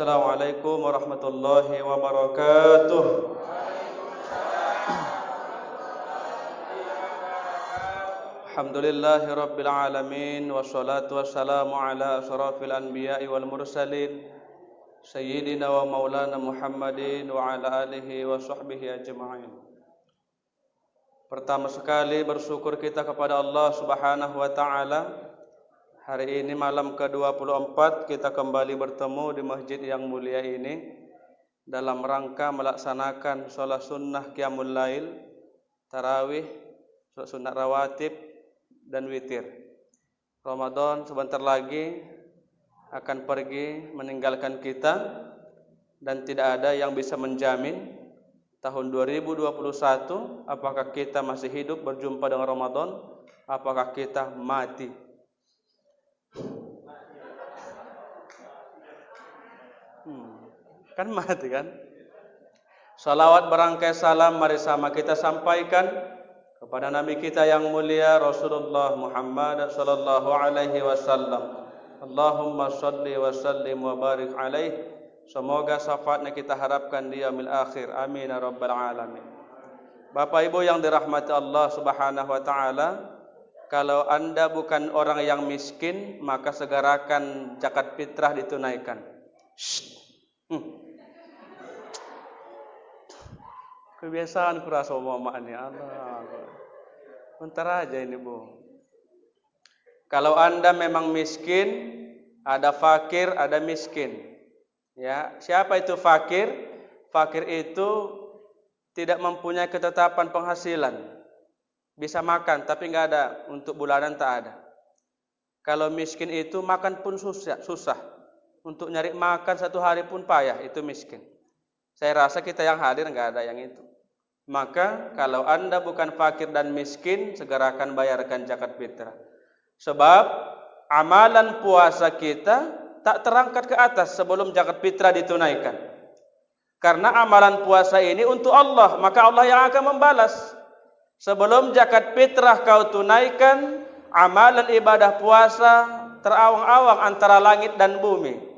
Assalamualaikum warahmatullahi wabarakatuh. Alhamdulillahi rabbil alamin, wassalatu wassalamu ala asyrafil anbiya'i wal mursalin sayyidina wa maulana Muhammadin wa ala alihi wa sahbihi ajma'in. Pertama sekali bersyukur kita kepada Allah Subhanahu wa taala. Hari ini malam ke-24 kita kembali bertemu di masjid yang mulia ini dalam rangka melaksanakan sholat sunnah qiyamul lail, tarawih, sholat sunnah rawatib dan witir. Ramadan sebentar lagi akan pergi meninggalkan kita dan tidak ada yang bisa menjamin tahun 2021 apakah kita masih hidup berjumpa dengan Ramadan, apakah kita mati. Kan mati kan? Salawat berangkai salam mari sama kita sampaikan kepada Nabi kita yang mulia Rasulullah Muhammad sallallahu alaihi wasallam. Allahumma shalli wa sallim wa barik alaihi. Semoga syafaatnya kita harapkan di yaumil akhir. Amin ya rabbal alamin. Bapak Ibu yang dirahmati Allah Subhanahu wa taala, kalau Anda bukan orang yang miskin, maka segerakan zakat fitrah ditunaikan. Kebiasaan kurasa omongan Allah. Bentar aja ini Bu. Kalau Anda memang miskin, ada fakir, ada miskin. Ya, siapa itu fakir? Fakir itu tidak mempunyai ketetapan penghasilan. Bisa makan tapi nggak ada, untuk bulanan tak ada. Kalau miskin itu makan pun susah. Untuk nyari makan satu hari pun payah, itu miskin. Saya rasa kita yang hadir nggak ada yang itu. Maka kalau Anda bukan fakir dan miskin, segerakan bayarkan zakat fitrah. Sebab amalan puasa kita tak terangkat ke atas sebelum zakat fitrah ditunaikan. Karena amalan puasa ini untuk Allah, maka Allah yang akan membalas. Sebelum zakat fitrah kau tunaikan, amalan ibadah puasa terawang-awang antara langit dan bumi.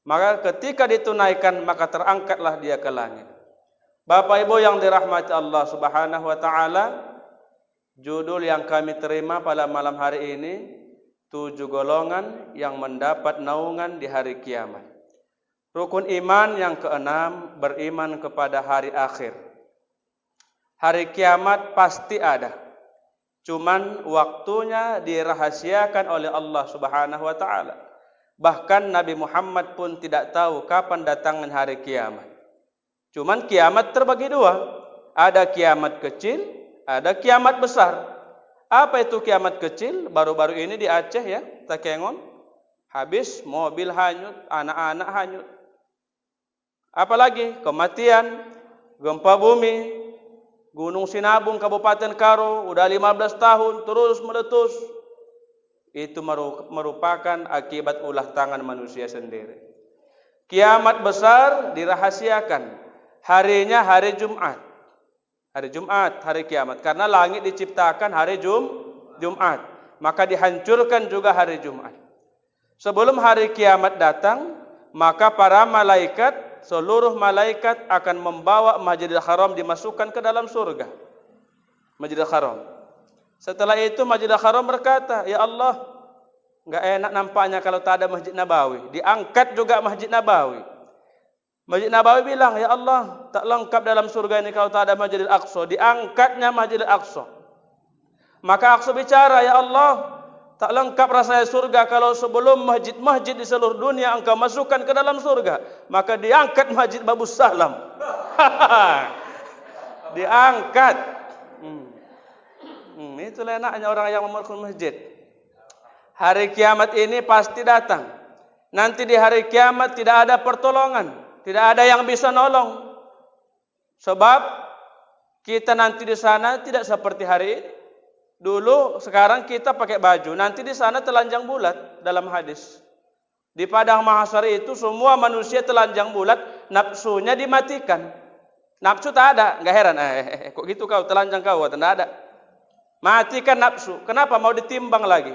Maka ketika ditunaikan, maka terangkatlah dia ke langit. Bapak Ibu yang dirahmati Allah Subhanahu wa taala, judul yang kami terima pada malam hari ini, 7 golongan yang mendapat naungan di hari kiamat. Rukun iman yang keenam, beriman kepada hari akhir. Hari kiamat pasti ada. Cuman waktunya dirahasiakan oleh Allah Subhanahu wa taala. Bahkan Nabi Muhammad pun tidak tahu kapan datangnya hari kiamat. Cuman kiamat terbagi dua. Ada kiamat kecil, ada kiamat besar. Apa itu kiamat kecil? Baru-baru ini di Aceh ya, Takengon. Habis mobil hanyut, anak-anak hanyut. Apalagi kematian, gempa bumi, Gunung Sinabung, Kabupaten Karo, udah 15 tahun terus meletus. Itu merupakan akibat ulah tangan manusia sendiri. Kiamat besar dirahasiakan. Harinya hari Jumat. Hari Jumat, hari kiamat. Karena langit diciptakan hari Jumat. Maka dihancurkan juga hari Jumat. Sebelum hari kiamat datang, maka para malaikat, seluruh malaikat akan membawa Masjidil Haram dimasukkan ke dalam surga. Masjidil Haram. Setelah itu Masjidil Haram berkata, ya Allah, enggak enak nampaknya kalau tak ada Masjid Nabawi. Diangkat juga Masjid Nabawi. Masjid Nabawi bilang, ya Allah, tak lengkap dalam surga ini kalau tak ada Masjidil Aqsa. Diangkatnya Masjidil Aqsa. Maka Aqsa bicara, ya Allah, tak lengkap rasanya surga kalau sebelum masjid-masjid di seluruh dunia engkau masukkan ke dalam surga. Maka diangkat Masjid Babus Salam. Diangkat. Itulah enaknya orang yang membangun masjid. Hari kiamat ini pasti datang. Nanti di hari kiamat tidak ada pertolongan. Tidak ada yang bisa nolong. Sebab kita nanti di sana tidak seperti hari ini. Dulu, sekarang kita pakai baju. Nanti di sana telanjang bulat dalam hadis. Di padang mahsyar itu semua manusia telanjang bulat, nafsunya dimatikan. Nafsu tak ada, enggak heran. Kok gitu kau telanjang kau? Tidak ada. Matikan nafsu. Kenapa mau ditimbang lagi?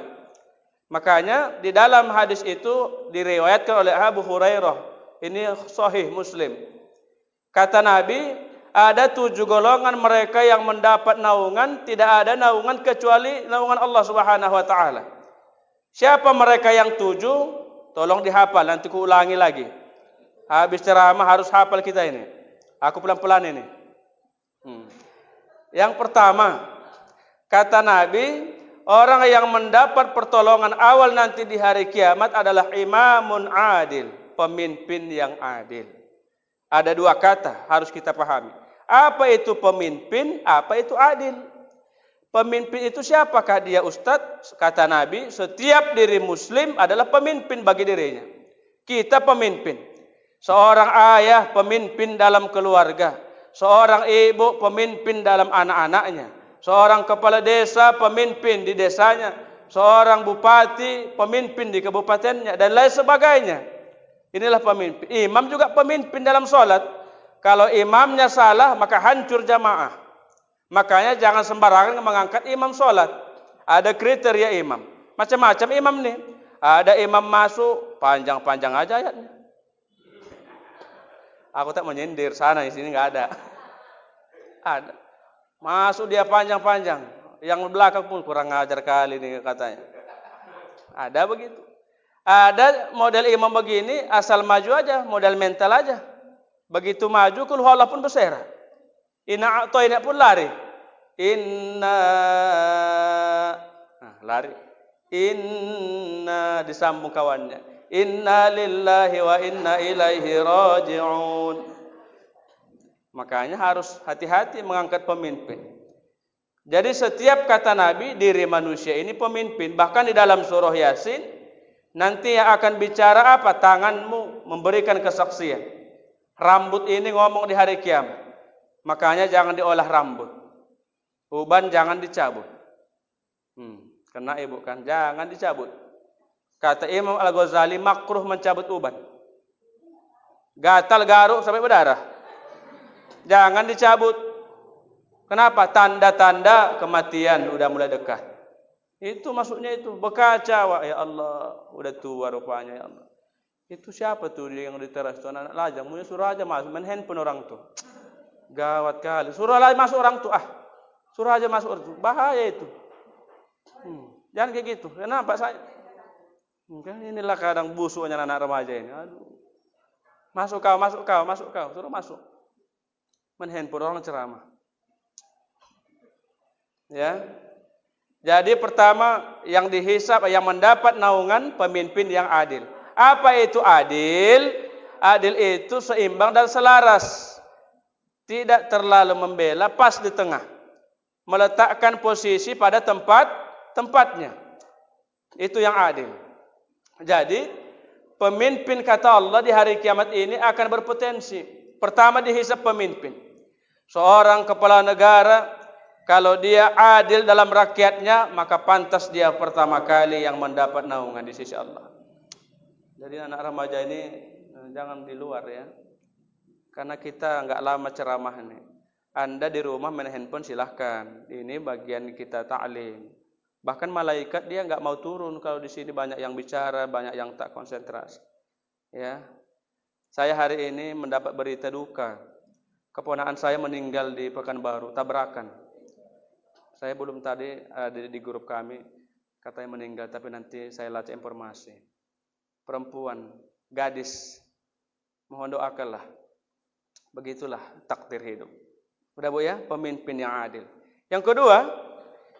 Makanya di dalam hadis itu diriwayatkan oleh Abu Hurairah Ini sahih Muslim. Kata Nabi, ada 7 golongan mereka yang mendapat naungan, tidak ada naungan kecuali naungan Allah Subhanahu wa taala. Siapa mereka yang 7? Tolong dihafal, nanti ku ulangi lagi. Habis ceramah harus hafal kita ini. Aku pelan-pelan ini. Yang pertama, kata Nabi, orang yang mendapat pertolongan awal nanti di hari kiamat adalah imamun adil, pemimpin yang adil. Ada 2 kata harus kita pahami. Apa itu pemimpin? Apa itu adil? Pemimpin itu siapakah dia, Ustadz? Kata Nabi, setiap diri muslim adalah pemimpin bagi dirinya. Kita pemimpin. Seorang ayah pemimpin dalam keluarga. Seorang ibu pemimpin dalam anak-anaknya. Seorang kepala desa pemimpin di desanya. Seorang bupati pemimpin di kabupatennya. Dan lain sebagainya. Inilah pemimpin. Imam juga pemimpin dalam sholat. Kalau imamnya salah, maka hancur jamaah. Makanya jangan sembarangan mengangkat imam sholat. Ada kriteria imam. Macam-macam imam nih. Ada imam masuk, panjang-panjang aja ayatnya. Aku tak menyindir, sana di sini nggak ada. Ada. Masuk dia panjang-panjang. Yang belakang pun kurang ngajar kali nih katanya. Ada begitu. Ada model imam begini, asal maju aja, model mental aja. Begitu maju, kul huwallahu pun berserah. Inna a'toina pun lari. Lari. Inna disambung kawannya. Inna lillahi wa inna ilaihi raji'un. Makanya harus hati-hati mengangkat pemimpin. Jadi setiap kata Nabi, diri manusia ini pemimpin. Bahkan di dalam surah Yasin, nanti yang akan bicara apa? Tanganmu memberikan kesaksian. Rambut ini ngomong di hari kiamat. Makanya jangan diolah rambut. Uban jangan dicabut. Kena ibu kan, jangan dicabut. Kata Imam Al-Ghazali, makruh mencabut uban. Gatal garuk sampai berdarah. Jangan dicabut. Kenapa? Tanda-tanda kematian udah mulai dekat. Itu maksudnya itu. Berkaca, wah ya Allah, udah tua rupanya ya Allah. Itu siapa tuh yang di teras itu anak lajang? Punya suruh aja masuk, main handphone orang tuh. Gawat kali. Suruh aja masuk orang tuh. Suruh aja masuk orang tuh. Bahaya itu. Jangan kayak gitu. Kenapa saya? Kan inilah kadang busuknya anak remaja ini. Aduh. Masuk kau. Suruh masuk. Main handphone orang ceramah. Ya. Jadi pertama yang dihisab, yang mendapat naungan pemimpin yang adil. Apa itu adil? Adil itu seimbang dan selaras. Tidak terlalu membela, pas di tengah. Meletakkan posisi pada tempatnya. Itu yang adil. Jadi, pemimpin kata Allah di hari kiamat ini akan berpotensi. Pertama dihisab pemimpin. Seorang kepala negara, kalau dia adil dalam rakyatnya, maka pantas dia pertama kali yang mendapat naungan di sisi Allah. Jadi anak remaja ini jangan di luar ya. Karena kita enggak lama ceramah ini. Anda di rumah main handphone silahkan. Ini bagian kita ta'lim. Bahkan malaikat dia enggak mau turun kalau di sini banyak yang bicara, banyak yang tak konsentrasi. Ya. Saya hari ini mendapat berita duka. Keponakan saya meninggal di Pekanbaru, tabrakan. Saya belum tadi ada di grup kami katanya meninggal, tapi nanti saya lacak informasi. Perempuan, gadis. Mohon doakanlah. Begitulah takdir hidup. Udah Bu ya, pemimpin yang adil. Yang kedua,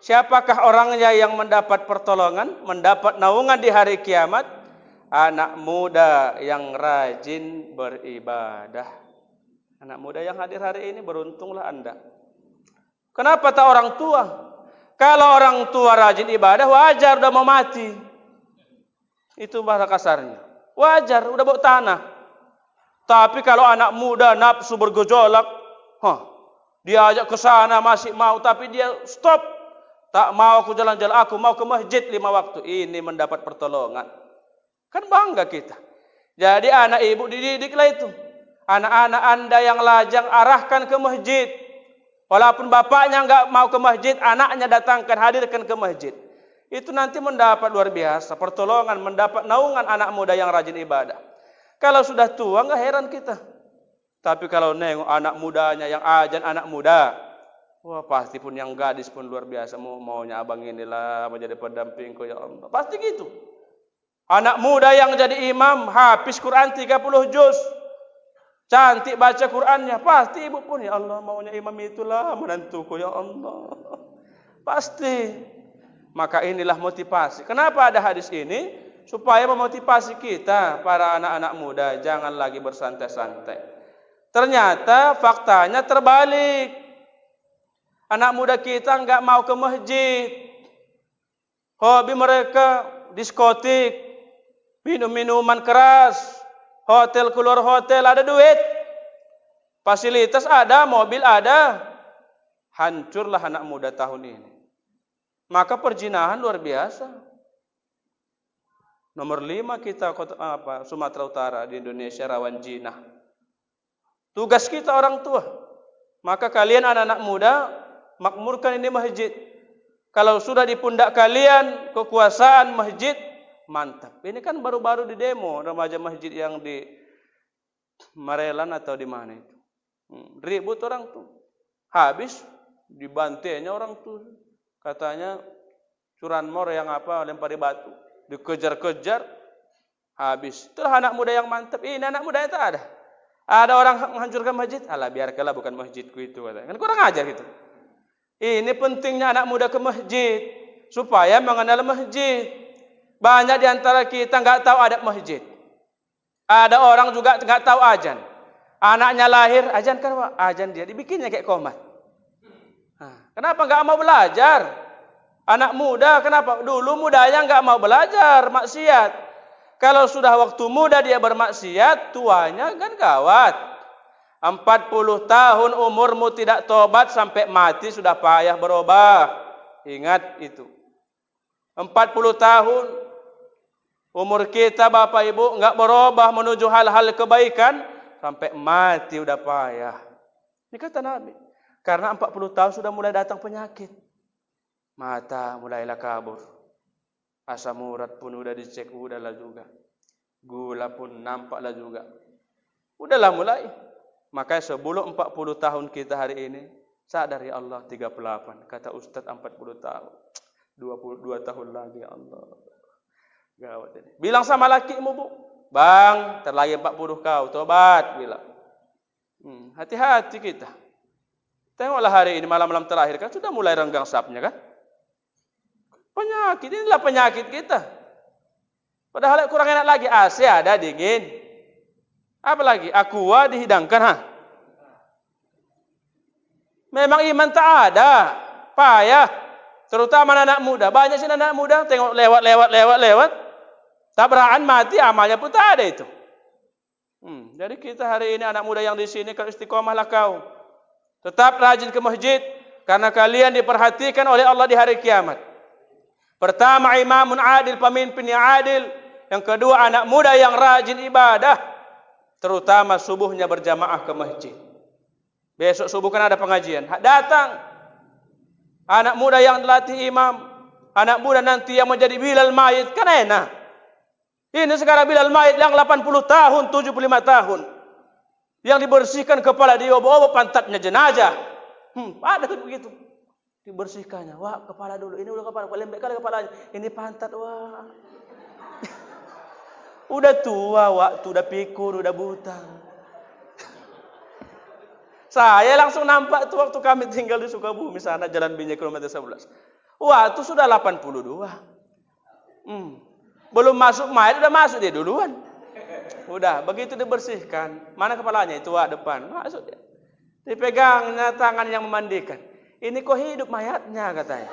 siapakah orangnya yang mendapat pertolongan, mendapat naungan di hari kiamat? Anak muda yang rajin beribadah. Anak muda yang hadir hari ini, beruntunglah Anda. Kenapa tak orang tua? Kalau orang tua rajin ibadah, wajar udah mau mati. Itu bahasa kasarnya. Wajar, udah bau tanah. Tapi kalau anak muda nafsu bergejolak, dia ajak ke sana masih mau, tapi dia stop. Tak mau aku jalan-jalan, aku mau ke masjid 5 waktu. Ini mendapat pertolongan. Kan bangga kita. Jadi anak ibu dididiklah itu. Anak-anak Anda yang lajang arahkan ke masjid. Walaupun bapaknya enggak mau ke masjid, anaknya datangkan, hadirkan ke masjid. Itu nanti mendapat luar biasa pertolongan, mendapat naungan anak muda yang rajin ibadah. Kalau sudah tua nggak heran kita. Tapi kalau nengok anak mudanya yang ajan anak muda, wah pasti pun yang gadis pun luar biasa. Maunya abang inilah menjadi pendampingku ya Allah. Pasti gitu. Anak muda yang jadi imam, hafiz Quran 30 juz. Cantik baca Qurannya. Pasti ibu pun, ya Allah maunya imam itulah menantuku ya Allah. Pasti. Maka inilah motivasi. Kenapa ada hadis ini? Supaya memotivasi kita, para anak-anak muda. Jangan lagi bersantai-santai. Ternyata faktanya terbalik. Anak muda kita enggak mau ke masjid. Hobi mereka diskotik, minum-minuman keras, hotel keluar hotel, ada duit, fasilitas ada, mobil ada. Hancurlah anak muda tahun ini. Maka perzinahan luar biasa. Nomor 5 kita Sumatera Utara di Indonesia rawan zina. Tugas kita orang tua. Maka kalian anak-anak muda makmurkan ini masjid. Kalau sudah di pundak kalian kekuasaan masjid, mantap. Ini kan baru-baru di demo remaja masjid yang di Marelan atau di mana itu. Ribut orang tuh. Habis dibantainya orang tuh. Katanya curanmor yang lempari batu. Dikejar-kejar. Habis. Itulah anak muda yang mantap. Ini anak muda itu ada. Ada orang menghancurkan masjid. Alah biarkanlah bukan masjidku itu. Kan kurang ajar gitu. Ini pentingnya anak muda ke masjid. Supaya mengenal masjid. Banyak di antara kita nggak tahu adab masjid. Ada orang juga nggak tahu azan. Anaknya lahir, azan kan Pak? Azan dia dibikinnya kayak komat. Kenapa nggak mau belajar? Anak muda kenapa? Dulu mudanya nggak mau belajar maksiat. Kalau sudah waktu muda dia bermaksiat, tuanya kan gawat. 40 tahun umurmu tidak tobat sampai mati sudah payah berubah. Ingat itu. 40 tahun umur kita Bapak Ibu enggak berubah menuju hal-hal kebaikan sampai mati udah payah. Ini kata Nabi. Karena 40 tahun sudah mulai datang penyakit. Mata mulailah kabur. Asam urat pun udah dicek, udahlah juga. Gula pun nampaklah juga. Udahlah mulai. Makanya sebelum 40 tahun kita hari ini, sadar ya Allah 38. Kata Ustaz 40 tahun. 22 tahun lagi ya Allah. Gawat ini. Bilang sama lakimu, Bu. Bang, terlagi 40 kau, tobat. Bilang. Hati-hati kita. Tengoklah hari ini malam-malam terakhir kan sudah mulai renggang sapnya kan. Penyakit, inilah penyakit kita. Padahal kurang enak lagi, AC ada dingin. Apa lagi? Aqua dihidangkan. Memang iman tak ada. Payah. Terutama anak muda. Banyak sih anak muda tengok lewat. Tabrakan mati amalnya pun tak ada itu. Jadi kita hari ini anak muda yang di sini kalau istiqomahlah kau. Tetap rajin ke masjid karena kalian diperhatikan oleh Allah di hari kiamat. Pertama imamun adil, pemimpin yang adil. Yang kedua anak muda yang rajin ibadah. Terutama subuhnya berjamaah ke masjid. Besok subuh kan ada pengajian. Datang. Anak muda yang dilatih imam. Anak muda nanti yang menjadi Bilal Mayit. Kan enak. Ini sekarang Bilal Mayit yang 80 tahun, 75 tahun. Yang dibersihkan kepala dia, obok-obok pantatnya jenazah. Ada tuh begitu. Dibersihkannya. Wah, kepala dulu. Ini udah kepala. Lembek kali kepalanya. Ini pantat. Wah. Udah tua waktu, udah pikun, udah buta. Saya langsung nampak tuh waktu kami tinggal di Sukabumi sana, Jalan Binjai kilometer 11. Waktu sudah 82. Belum masuk mayat, udah masuk dia duluan. Udah, begitu dibersihkan. Mana kepalanya? Itu depan. Masuk dia. Dipegangnya tangan yang memandikan. Ini kok hidup mayatnya katanya.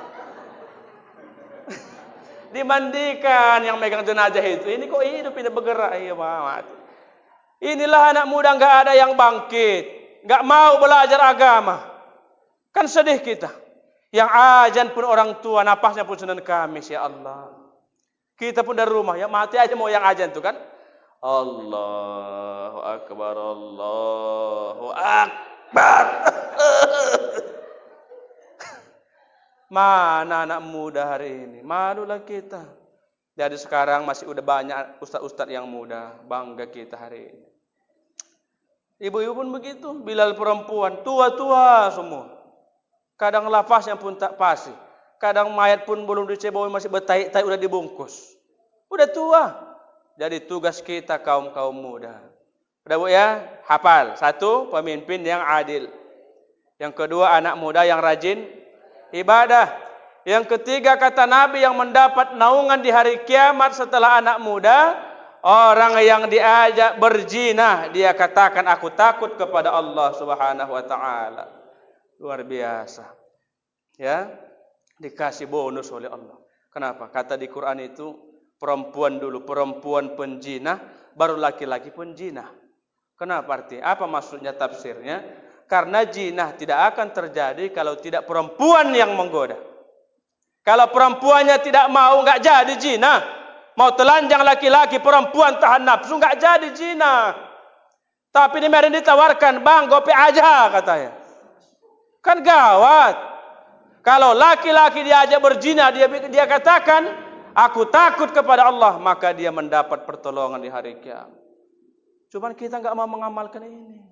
Dimandikan yang megang jenazah itu. Ini kok hidup, ini bergerak. Iya mati. Inilah anak muda nggak ada yang bangkit, nggak mau belajar agama. Kan sedih kita. Yang ajan pun orang tua, napasnya pun Senin Kamis ya Allah. Kita pun dari rumah ya mati aja mau yang ajan tuh kan. Allahu Akbar, Allahu Akbar. Mana anak muda hari ini? Malulah kita. Jadi sekarang masih udah banyak ustaz-ustaz yang muda, bangga kita hari ini. Ibu-ibu pun begitu, Bilal perempuan, tua-tua semua. Kadang lafaznya pun tak pasti. Kadang mayat pun belum diceboi masih bertai-tai udah dibungkus. Udah tua. Jadi tugas kita kaum-kaum muda. Udah Bu ya, hafal. 1, pemimpin yang adil. Yang kedua, anak muda yang rajin ibadah. Yang ketiga, kata Nabi, yang mendapat naungan di hari kiamat setelah anak muda, orang yang diajak berzina, dia katakan aku takut kepada Allah Subhanahu wa taala. Luar biasa. Ya, dikasih bonus oleh Allah. Kenapa? Kata di Quran itu perempuan dulu, perempuan penjina, baru laki-laki penjina. Kenapa artinya? Apa maksudnya tafsirnya? Karena jinah tidak akan terjadi kalau tidak perempuan yang menggoda. Kalau perempuannya tidak mau, enggak jadi jinah. Mau telanjang laki-laki, perempuan tahan nafsu, enggak jadi jinah. Tapi ini mari ditawarkan, bang, gope aja katanya. Kan gawat. Kalau laki-laki diajak berzina, dia katakan, aku takut kepada Allah, maka dia mendapat pertolongan di hari kiamat. Cuman kita enggak mau mengamalkan ini.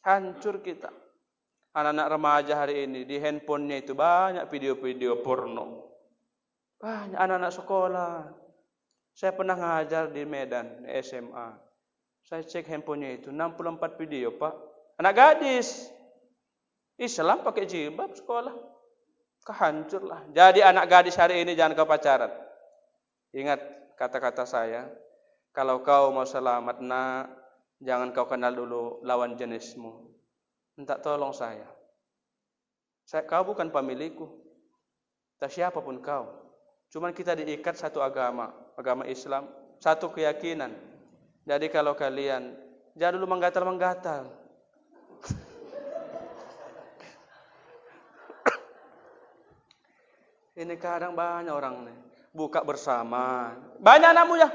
Hancur kita. Anak-anak remaja hari ini di handphonenya itu banyak video-video porno. Banyak anak-anak sekolah. Saya pernah ngajar di Medan, di SMA. Saya cek handphonenya itu 64 video, Pak. Anak gadis. Islam pakai jilbab sekolah. Kehancurlah. Jadi anak gadis hari ini jangan kau pacaran. Ingat kata-kata saya. Kalau kau mau selamat, nak, jangan kau kenal dulu lawan jenismu. Minta tolong saya. Kau bukan pemilikku. Tak siapapun kau. Cuman kita diikat satu agama, agama Islam, satu keyakinan. Jadi kalau kalian jangan dulu menggatal-menggatal. Ini kadang banyak orang nih buka bersama. Banyak anak muda.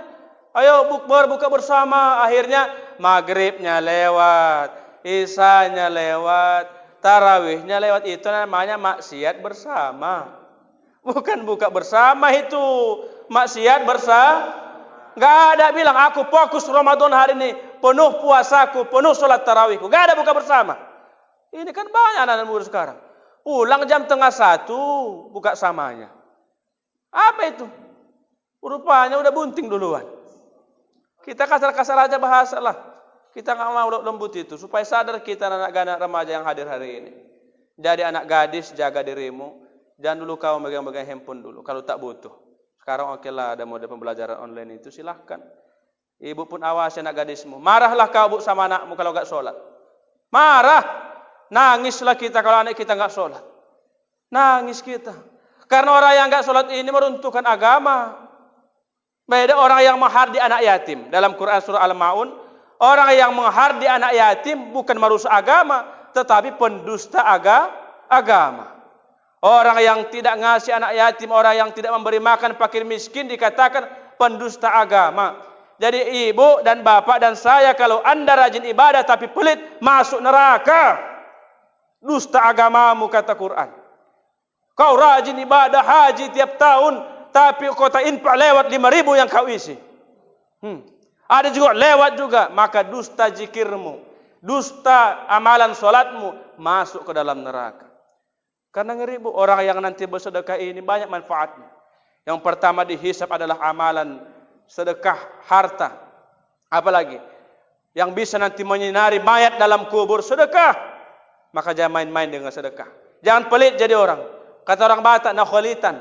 Ayo buka bersama. Akhirnya maghribnya lewat. Isanya lewat, tarawihnya lewat, itu namanya maksiat bersama. Bukan buka bersama itu, maksiat bersama. Enggak ada bilang aku fokus Ramadan hari ini, penuh puasaku, penuh salat tarawihku. Enggak ada buka bersama. Ini kan banyak anak muda sekarang. Pulang jam 12:30 buka samanya. Apa itu? Rupanya udah bunting duluan. Kita kasar-kasar aja bahasa lah. Kita nggak mau lembut itu supaya sadar kita anak-anak remaja yang hadir hari ini. Jadi anak gadis jaga dirimu. Jangan dulu kau megang-megang handphone dulu kalau tak butuh. Sekarang oke lah ada mode pembelajaran online itu silahkan. Ibu pun awasi anak gadismu. Marahlah kau bu sama anakmu kalau nggak sholat. Marah, nangislah kita kalau anak kita nggak sholat. Nangis kita. Karena orang yang nggak sholat ini meruntuhkan agama. Beda orang yang menghardi anak yatim. Dalam Quran surah Al-Maun. Orang yang menghardi anak yatim bukan merusak agama, tetapi pendusta agama. Orang yang tidak ngasih anak yatim, orang yang tidak memberi makan fakir miskin dikatakan pendusta agama. Jadi ibu dan bapak dan saya kalau anda rajin ibadah tapi pelit, masuk neraka. Dusta agamamu kata Quran. Kau rajin ibadah haji tiap tahun, tapi kota infak lewat 5.000 yang kau isi. Ada juga lewat juga, maka dusta zikirmu, dusta amalan solatmu masuk ke dalam neraka. Karena ngeri bu, orang yang nanti bersedekah ini banyak manfaatnya. Yang pertama dihisab adalah amalan sedekah harta. Apalagi yang bisa nanti menyinari mayat dalam kubur sedekah. Maka jangan main-main dengan sedekah. Jangan pelit jadi orang. Kata orang Batak, nakholitan.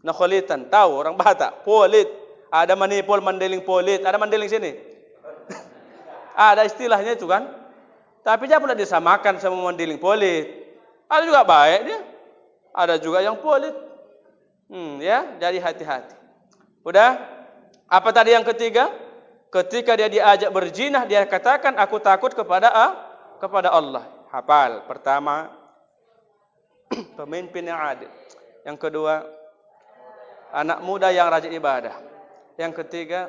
Nakholitan, tahu orang Batak, pelit. Ada manipul, mandeling polit, ada mandeling sini. Ada istilahnya itu kan. Tapi jangan pula disamakan sama mandeling polit. Ada juga baik dia. Ada juga yang polit. Ya, jadi hati-hati. Udah? Apa tadi yang ketiga? Ketika dia diajak berzina, dia katakan aku takut kepada Allah. Hafal. Pertama, pemimpin yang adil. Yang kedua, anak muda yang rajin ibadah. Yang ketiga,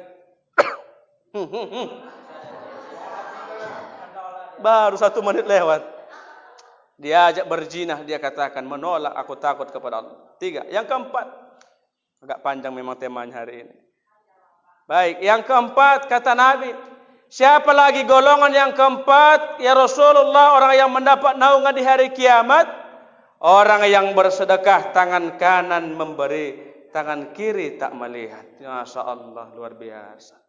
baru 1 menit lewat. Dia ajak berzina, dia katakan menolak, aku takut kepada Allah. 3. Yang keempat, Agak panjang memang temanya hari ini. Baik, yang keempat kata Nabi, siapa lagi golongan yang keempat? Ya Rasulullah, orang yang mendapat naungan di hari kiamat, orang yang bersedekah tangan kanan memberi, tangan kiri tak melihat. Masya Allah, luar biasa.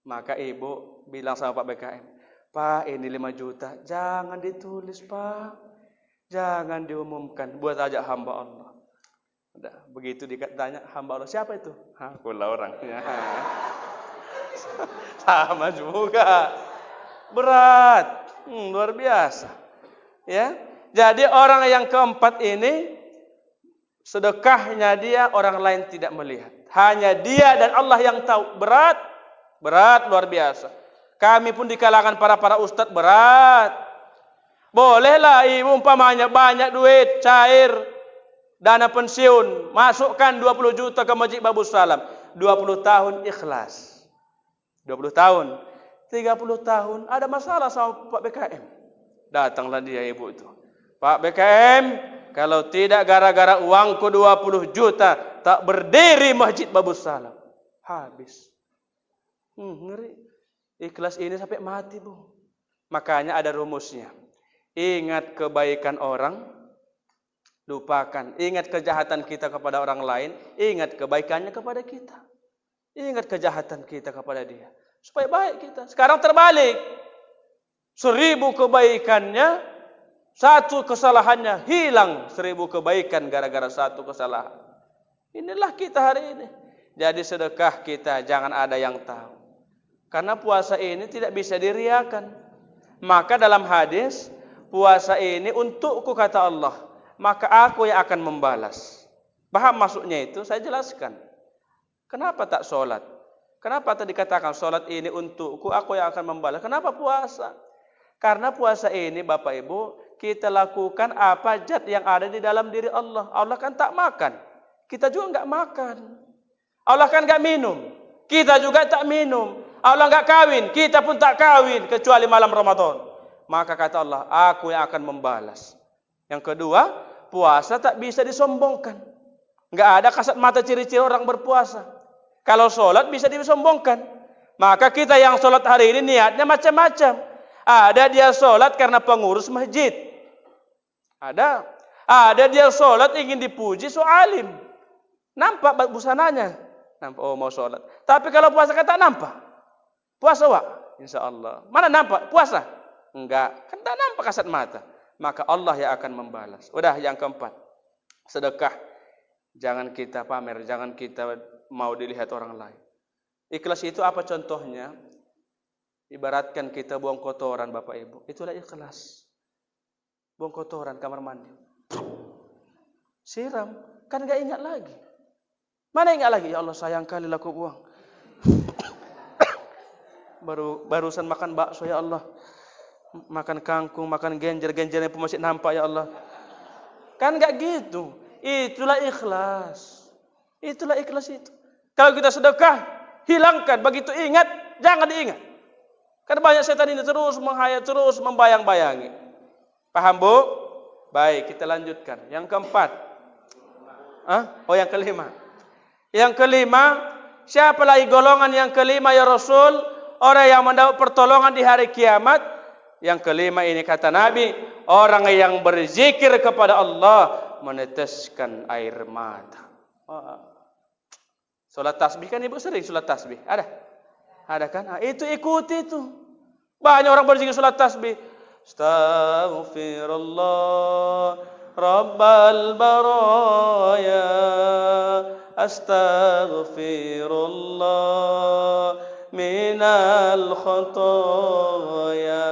Maka ibu bilang sama Pak BKM, Pak ini 5 juta, jangan ditulis Pak, jangan diumumkan, buat aja hamba Allah. Udah, begitu ditanya hamba Allah, siapa itu? Akulah orangnya. Sama juga, berat, luar biasa. Ya, jadi orang yang keempat ini sedekahnya dia orang lain tidak melihat, hanya dia dan Allah yang tahu. Berat luar biasa. Kami pun di kalangan para ustadz berat. Bolehlah ibu umpamanya banyak duit cair, dana pensiun, masukkan 20 juta ke Masjid Babus Salam. 20 tahun ikhlas. 20 tahun. 30 tahun ada masalah sama Pak BKM. Datanglah dia ibu itu. Pak BKM, kalau tidak gara-gara uangku 20 juta, tak berdiri Masjid Babus Salam. Habis. Ngeri. Ikhlas ini sampai mati, Bu. Makanya ada rumusnya. Ingat kebaikan orang, lupakan. Ingat kejahatan kita kepada orang lain, ingat kebaikannya kepada kita. Ingat kejahatan kita kepada dia. Supaya baik kita. Sekarang terbalik. 1000 kebaikannya, 1 kesalahannya, hilang 1000 kebaikan gara-gara 1 kesalahan. Inilah kita hari ini. Jadi sedekah kita jangan ada yang tahu. Karena puasa ini tidak bisa diriakan. Maka dalam hadis, puasa ini untukku kata Allah, maka aku yang akan membalas. Paham maksudnya itu? Saya jelaskan. Kenapa tak sholat? Kenapa tadi dikatakan sholat ini untukku, aku yang akan membalas? Kenapa puasa? Karena puasa ini Bapak Ibu, kita lakukan apa zat yang ada di dalam diri Allah. Allah kan tak makan. Kita juga enggak makan. Allah kan enggak minum. Kita juga tak minum. Allah enggak kawin. Kita pun tak kawin kecuali malam Ramadan. Maka kata Allah, aku yang akan membalas. Yang kedua, puasa tak bisa disombongkan. Enggak ada kasat mata ciri-ciri orang berpuasa. Kalau sholat bisa disombongkan. Maka kita yang sholat hari ini niatnya macam-macam. Ada dia sholat karena pengurus masjid. Ada dia sholat ingin dipuji alim. Nampak busananya. Nampak, oh mau sholat. Tapi kalau puasa kan tak nampak. Puasa wak, insya Allah. Mana nampak puasa? Enggak, kan tak nampak kasat mata. Maka Allah yang akan membalas. Udah yang keempat, sedekah. Jangan kita pamer, jangan kita mau dilihat orang lain. Ikhlas itu apa contohnya? Ibaratkan kita buang kotoran Bapak Ibu. Itulah ikhlas. Buang kotoran kamar mandi. Siram, kan enggak ingat lagi. Mana ingat lagi? Ya Allah sayang kali lah aku buang. Barusan makan bakso ya Allah. Makan kangkung, makan genjer-genjernya pun masih nampak ya Allah. Kan enggak gitu. Itulah ikhlas. Itulah ikhlas itu. Kalau kita sedekah, hilangkan. Begitu ingat, jangan diingat. Karena banyak setan ini terus menghayal, terus membayang-bayangi. Paham Bu? Baik, kita lanjutkan. Yang keempat. Oh yang kelima. Yang kelima, siapa lagi golongan yang kelima ya Rasul? Orang yang mendapat pertolongan di hari kiamat. Yang kelima ini kata Nabi, orang yang berzikir kepada Allah meneteskan air mata. Salat tasbih kan ibu sering salat tasbih? Ada kan? Itu ikuti itu. Banyak orang berzikir salat tasbih. Astaghfirullah Rabbal baraya. Astaghfirullah minal khataya.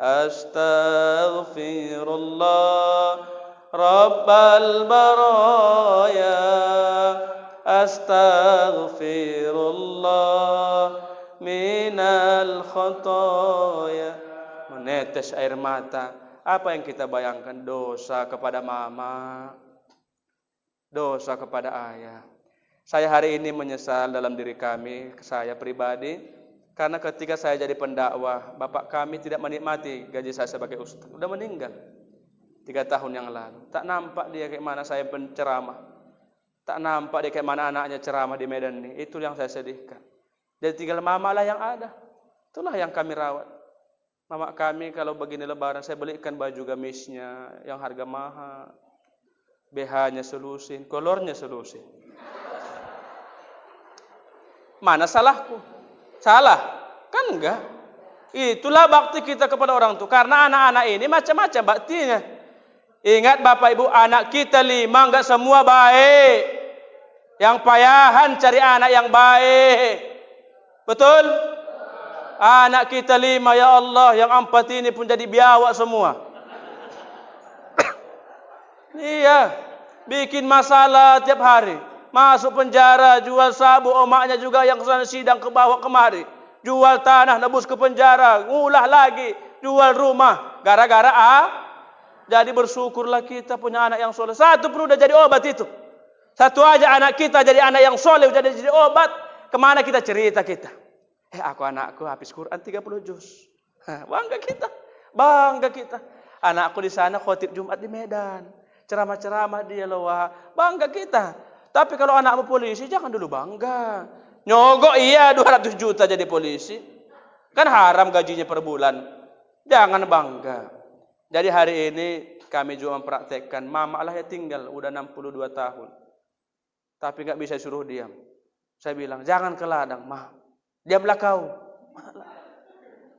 Astaghfirullah Rabbal baraya. Astaghfirullah minal khataya. Menetes air mata. Apa yang kita bayangkan? Dosa kepada mama, dosa kepada ayah. Saya hari ini menyesal dalam diri kami, saya pribadi, karena ketika saya jadi pendakwah, bapak kami tidak menikmati gaji saya sebagai ustaz. Sudah meninggal 3 tahun yang lalu. Tak nampak dia kayak mana saya penceramah. Tak nampak dia kayak mana anaknya ceramah di Medan nih. Itu yang saya sedihkan. Jadi tinggal mama lah yang ada. Itulah yang kami rawat. Mama kami kalau begini lebaran saya belikan baju gamisnya yang harga mahal. BH-nya selusin, kolornya selusin. Mana salahku? Salah? Kan enggak. Itulah bakti kita kepada orang tua. Karena anak-anak ini macam-macam baktinya. Ingat Bapak Ibu, anak kita 5 enggak semua baik. Yang payahan cari anak yang baik. Betul? Anak kita 5, ya Allah, yang 4 ini pun jadi biawak semua. Iya, bikin masalah tiap hari. Masuk penjara, jual sabu, omaknya juga yang kesana sidang ke bawah kemari. Jual tanah, nebus ke penjara, ngulah lagi, jual rumah. Gara-gara jadi bersyukurlah kita punya anak yang soleh. Satu pun udah jadi obat itu. Satu aja anak kita jadi anak yang soleh, udah jadi obat. Kemana kita cerita kita? Anakku habis Quran 30 juz. Bangga kita. Bangga kita. Anakku di sana khotib Jumat di Medan. Ceramah-ceramah dia loh. Bangga kita. Tapi kalau anakmu polisi, jangan dulu bangga. Nyogok iya 200 juta jadi polisi. Kan haram gajinya per bulan. Jangan bangga. Jadi hari ini kami juga mempraktekkan. Mama lah ya tinggal, udah 62 tahun. Tapi nggak bisa suruh diam. Saya bilang, jangan ke ladang, Ma. Diamlah kau.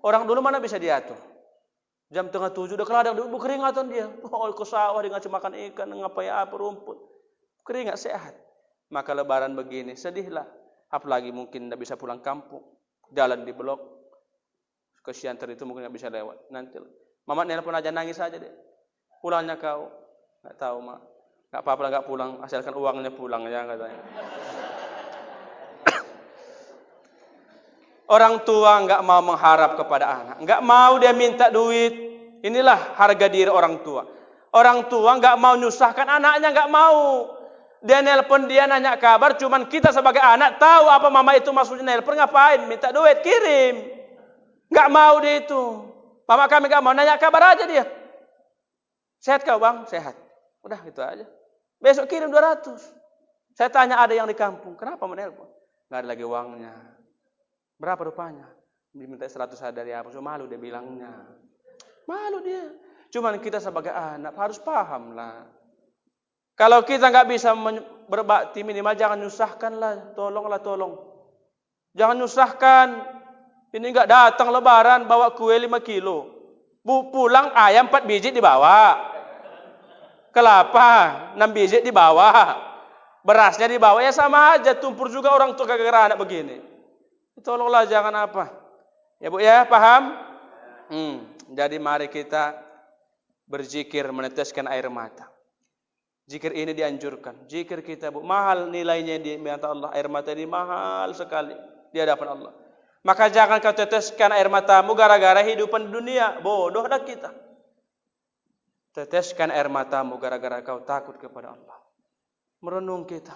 Orang dulu mana bisa diatur. Jam 6:30 udah ke ladang, keringatan dia. Ke sawah, dia ngasih makan ikan, ngapain apa rumput. Keringat sehat. Maka lebaran begini, sedihlah. Apalagi mungkin tidak bisa pulang kampung. Jalan di blok. Kesian itu mungkin nggak bisa lewat. Nanti Mama nelpon aja nangis aja deh. Pulangnya kau. Nggak tahu, Ma. Nggak apa-apa nggak pulang, asalkan uangnya pulang ya katanya. Orang tua nggak mau mengharap kepada anak, nggak mau dia minta duit. Inilah harga diri orang tua. Orang tua nggak mau nyusahkan anaknya, nggak mau. Dia nelpon dia nanya kabar, cuman kita sebagai anak tahu apa mama itu maksudnya nelpon ngapain, minta duit kirim. Nggak mau dia itu. Mama kami nggak mau nanya kabar aja dia. Sehat kau bang? Sehat. Udah itu aja. Besok kirim 200. Saya tanya ada yang di kampung. Kenapa menelpon? Nggak ada lagi uangnya. Berapa rupanya? Diminta 100 dari apa? So, malu dia bilangnya. Malu dia. Cuman kita sebagai anak harus paham lah. Kalau kita nggak bisa berbakti minimal jangan nyusahkan lah. Tolonglah tolong. Jangan nyusahkan. Ini nggak datang lebaran bawa kue 5 kilo. Pulang ayam 4 biji dibawa. Kelapa 6 biji dibawa. Berasnya dibawa ya sama aja. Tumpur juga orang tua gara-gara anak begini. Tolonglah jangan apa. Ya Bu ya, paham? Jadi mari kita berzikir meneteskan air mata. Zikir ini dianjurkan. Zikir kita Bu, mahal nilainya di mata Allah. Air mata ini mahal sekali di hadapan Allah. Maka jangan kau teteskan air matamu gara-gara hidupan dunia. Bodoh dah kita. Teteskan air matamu gara-gara kau takut kepada Allah. Merenung kita.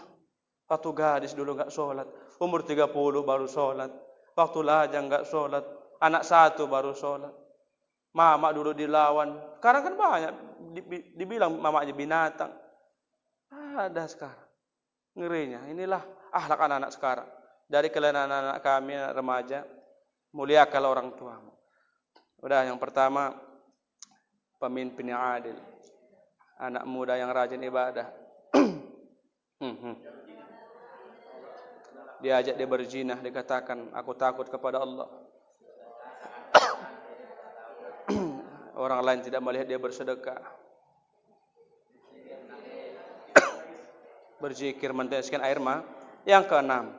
Waktu gadis dulu enggak sholat. Umur 30 baru sholat. Waktu lajang enggak sholat. Anak 1 baru sholat. Mama dulu dilawan. Sekarang kan banyak. Dibilang mamanya binatang. Ada sekarang. Ngerinya. Inilah akhlak anak-anak sekarang. Dari kalian anak-anak kami, anak remaja. Muliakanlah orang tuamu. Udah yang pertama. Pemimpin yang adil. Anak muda yang rajin ibadah. Diajak dia berzina, dikatakan aku takut kepada Allah. Orang lain tidak melihat dia bersedekah. Berzikir meneteskan air mata. Yang keenam,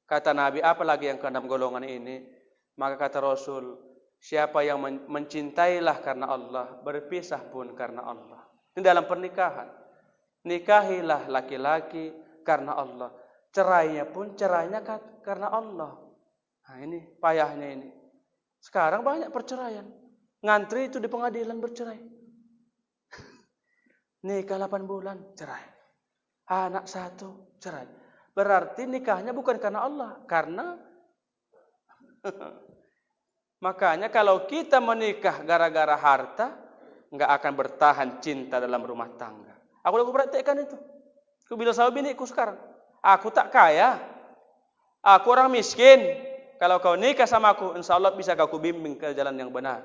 kata Nabi, apalagi yang keenam golongan ini? Maka kata Rasul, siapa yang mencintailah karena Allah, berpisah pun karena Allah. Ini dalam pernikahan. Nikahilah laki-laki karena Allah. Cerainya pun cerainya karena Allah. Nah ini payahnya ini. Sekarang banyak perceraian. Ngantri itu di pengadilan bercerai. Nikah 8 bulan, cerai. Anak 1, cerai. Berarti nikahnya bukan karena Allah. Karena makanya kalau kita menikah gara-gara harta, nggak akan bertahan cinta dalam rumah tangga. Aku praktekkan itu. Aku bilang sama biniku sekarang, aku tak kaya, aku orang miskin. Kalau kau nikah sama aku, insya Allah bisa kau bimbing ke jalan yang benar.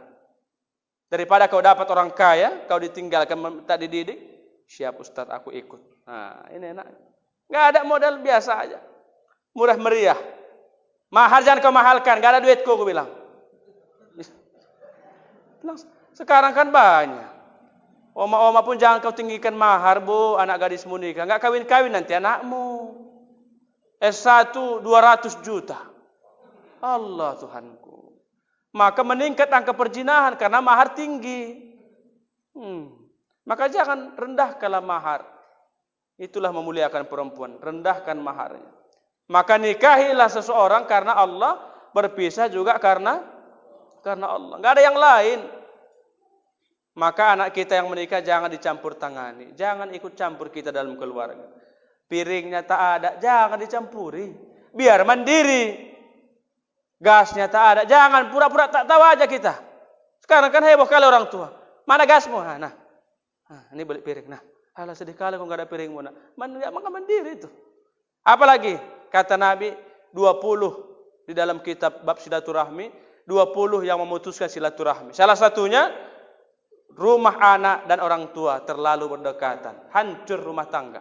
Daripada kau dapat orang kaya, kau ditinggalkan tak dididik, siap Ustaz, aku ikut. Nah, ini enak. Nggak ada modal, biasa aja, murah meriah. Mahar jangan kau mahalkan, nggak ada duitku, aku bilang. Sekarang kan banyak. Oma-oma pun jangan kau tinggikan mahar, bu, anak gadismu nikah. Nggak kawin-kawin nanti anakmu. S1 200 juta. Allah Tuhanku. Maka meningkat angka perzinahan karena mahar tinggi. Maka jangan rendahkanlah mahar. Itulah memuliakan perempuan. Rendahkan maharnya. Maka nikahilah seseorang karena Allah. Berpisah juga karena Allah. Nggak ada yang lain. Maka anak kita yang menikah jangan dicampur tangani. Jangan ikut campur kita dalam keluarga. Piringnya tak ada, jangan dicampuri. Biar mandiri. Gasnya tak ada, jangan pura-pura tak tahu aja kita. Sekarang kan heboh kali orang tua. Mana gasmu? Nah, ini beli piring. Nah, alah sedih kali kok nggak ada piringmu. Nah, maka mandiri itu. Apalagi kata Nabi 20 di dalam kitab bab silaturahmi, 20 yang memutuskan silaturahmi. Salah satunya rumah anak dan orang tua terlalu berdekatan, hancur rumah tangga.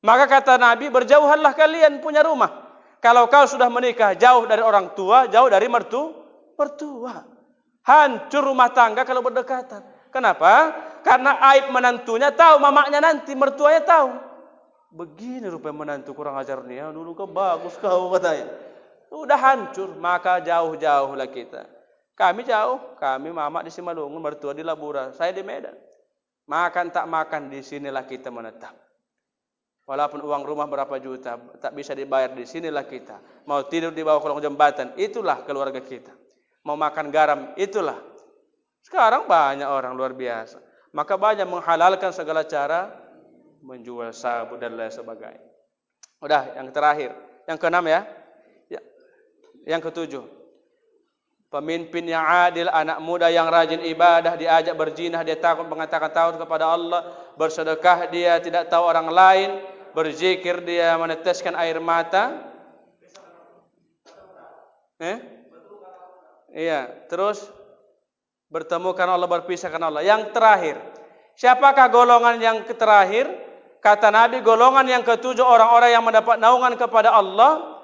Maka kata Nabi, berjauhanlah kalian punya rumah. Kalau kau sudah menikah jauh dari orang tua, jauh dari mertua. Hancur rumah tangga kalau berdekatan. Kenapa? Karena aib menantunya tahu, mamaknya nanti, mertuanya tahu. Begini rupanya menantu kurang ajar nih, dulu kau bagus kau katanya. Sudah hancur, maka jauh-jauhlah kita. Kami jauh, kami mamak di Simalungun, mertua di Labura, saya di Medan. Makan tak makan, di sinilah kita menetap. Walaupun uang rumah berapa juta, tak bisa dibayar, di sinilah kita. Mau tidur di bawah kolong jembatan, itulah keluarga kita. Mau makan garam, itulah. Sekarang banyak orang luar biasa. Maka banyak menghalalkan segala cara, menjual sabu dan lain sebagainya. Udah, yang terakhir. Yang keenam ya. Yang ketujuh. Pemimpin yang adil, anak muda yang rajin ibadah, diajak berjinah, dia takut mengatakan takut kepada Allah, bersedekah dia tidak tahu orang lain, berzikir dia meneteskan air mata. Iya, terus bertemu karena Allah, berpisah karena Allah. Yang terakhir, siapakah golongan yang terakhir? Kata Nabi, golongan yang ketujuh orang-orang yang mendapat naungan kepada Allah,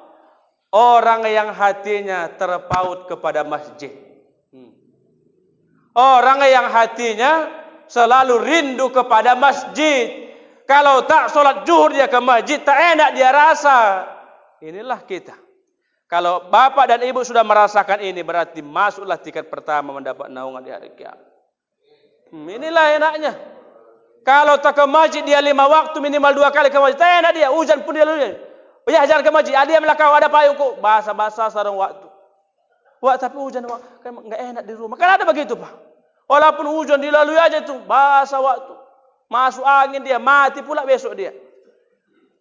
orang yang hatinya terpaut kepada masjid. Orang yang hatinya selalu rindu kepada masjid. Kalau tak sholat zuhur dia ke masjid, tak enak dia rasa. Inilah kita. Kalau bapak dan ibu sudah merasakan ini, berarti masuklah tingkat pertama mendapat naungan di hari kiamat. Inilah enaknya. Kalau tak ke masjid dia 5 waktu, minimal 2 kali ke masjid, tak enak dia. Hujan pun dia lalu. Ya jangan ke masjid. Dia melakau ada payungku, basah-basah sarung waktu. Wah tapi hujan, kan nggak enak di rumah. Kan ada begitu pak. Walaupun hujan dilalui aja tuh, basah waktu. Masuk angin dia, mati pula besok dia.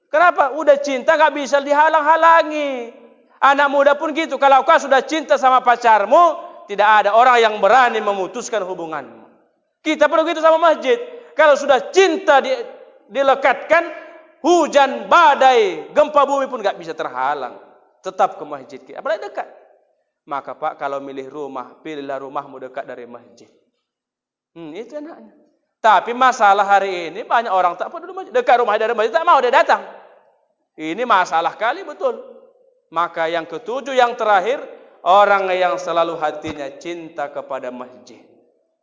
Kenapa? Udah cinta nggak bisa dihalang-halangi. Anak muda pun gitu. Kalau kau sudah cinta sama pacarmu, tidak ada orang yang berani memutuskan hubunganmu. Kita perlu gitu sama masjid. Kalau sudah cinta dilekatkan, hujan, badai, gempa bumi pun nggak bisa terhalang. Tetap ke masjid. Apalagi dekat. Maka pak, kalau milih rumah, pilihlah rumahmu dekat dari masjid. Itu enaknya. Tapi masalah hari ini banyak orang tak peduli masjid. Dekat rumah dari masjid tak mau dia datang. Ini masalah kali betul. Maka yang ketujuh, yang terakhir, orang yang selalu hatinya cinta kepada masjid.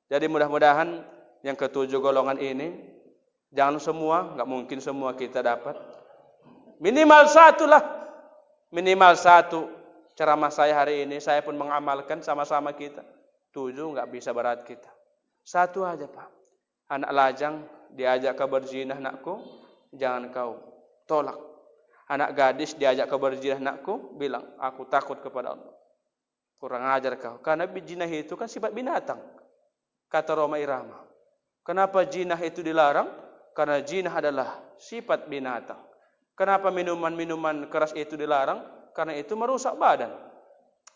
Jadi mudah-mudahan yang ketujuh golongan ini, jangan semua, nggak mungkin semua kita dapat. Minimal satu lah. Minimal satu. Ceramah saya hari ini, saya pun mengamalkan sama-sama kita. 7 nggak bisa berat kita. 1 aja pak. Anak lajang diajak ke berzina, nakku, jangan kau tolak. Anak gadis diajak ke berzina, nakku, bilang, aku takut kepada Allah. Kurang ajar kau. Karena zina itu kan sifat binatang. Kata Roma Irama. Kenapa zina itu dilarang? Karena zina adalah sifat binatang. Kenapa minuman-minuman keras itu dilarang? Karena itu merusak badan.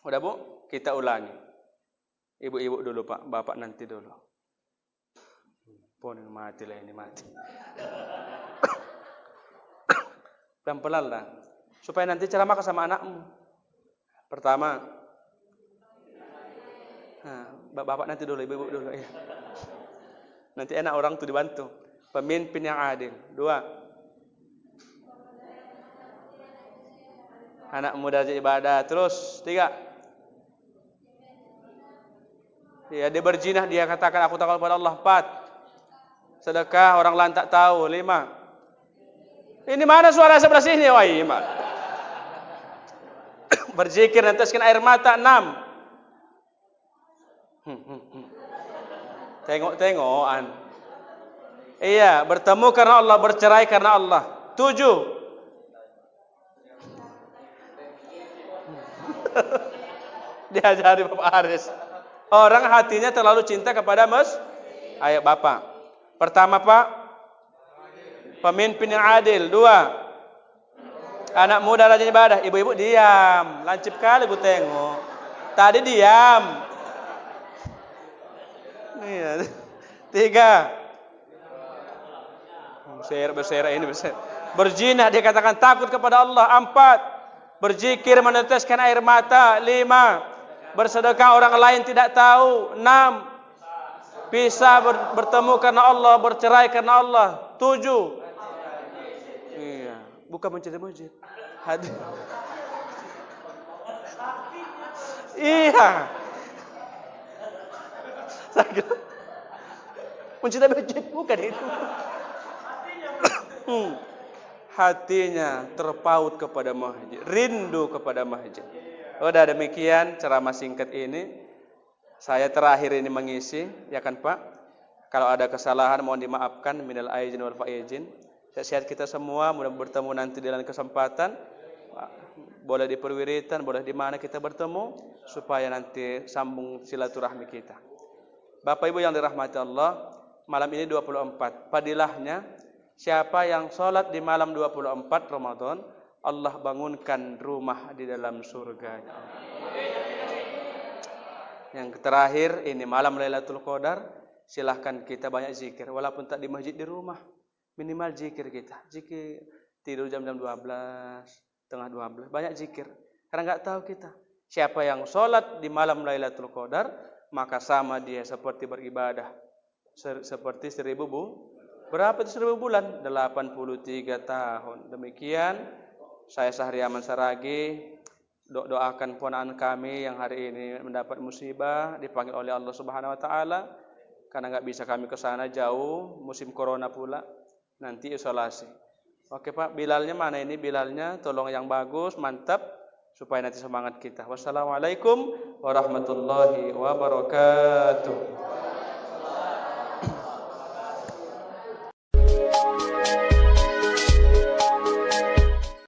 Udah bu, kita ulangi. Ibu-ibu dulu pak, bapak nanti dulu. Pun mati lah ini mati. Pelan-pelan lah. Supaya nanti ceramah sama anakmu. Pertama, bapak nanti dulu, ibu dulu ya. Nanti enak orang tuh dibantu. Pemimpin yang adil. 2, anak muda ibadah. Terus 3, ya dia berjinah, dia katakan aku takut pada Allah. 4, sedekah orang lain tak tahu. 5, ini mana suara sebelah sini? Wah, iman. Berzikir neteskan air mata. 6, tengok-tengokan. Iya, bertemu karena Allah, bercerai karena Allah. 7, diajari Bapak Haris. Orang hatinya terlalu cinta kepada ayah bapak. Pertama Pak, pemimpin yang adil. 2, anak muda rajin ibadah. Ibu-ibu diam. Lancip kali gue tengok. Tadi diam. Iya. 3, berserak ini berserak. Berzina, dia katakan takut kepada Allah. 4, berzikir meneteskan air mata. 5, bersedekah orang lain tidak tahu. 6, bisa bertemu karena Allah, bercerai karena Allah. 7, iya, bukan mencari-mencari. Iya. Mencari-mencari bukan itu. Hatinya terpaut kepada masjid, rindu kepada masjid. Udah demikian ceramah singkat ini. Saya terakhir ini mengisi, ya kan Pak? Kalau ada kesalahan mohon dimaafkan, minal aidin wal faizin. Sehat kita semua, mudah bertemu nanti di lain kesempatan. Boleh di perwiritan, boleh di mana kita bertemu supaya nanti sambung silaturahmi kita. Bapak Ibu yang dirahmati Allah, malam ini 24. Fadilahnya siapa yang sholat di malam 24 Ramadan, Allah bangunkan rumah di dalam surga. Yang terakhir ini malam Lailatul Qadar, silahkan kita banyak zikir walaupun tak di masjid, di rumah. Minimal zikir kita. Zikir tidur jam-jam 12, tengah 12, banyak zikir. Karena enggak tahu kita. Siapa yang sholat di malam Lailatul Qadar, maka sama dia seperti beribadah seperti 1000 berapa itu 1000 bulan? 83 tahun. Demikian saya Syahriaman Saragi doakan ponakan kami yang hari ini mendapat musibah dipanggil oleh Allah Subhanahu wa taala karena enggak bisa kami ke sana jauh, musim corona pula, nanti isolasi. Oke Pak, Bilalnya mana ini? Bilalnya tolong yang bagus, mantap supaya nanti semangat kita. Wassalamualaikum warahmatullahi wabarakatuh.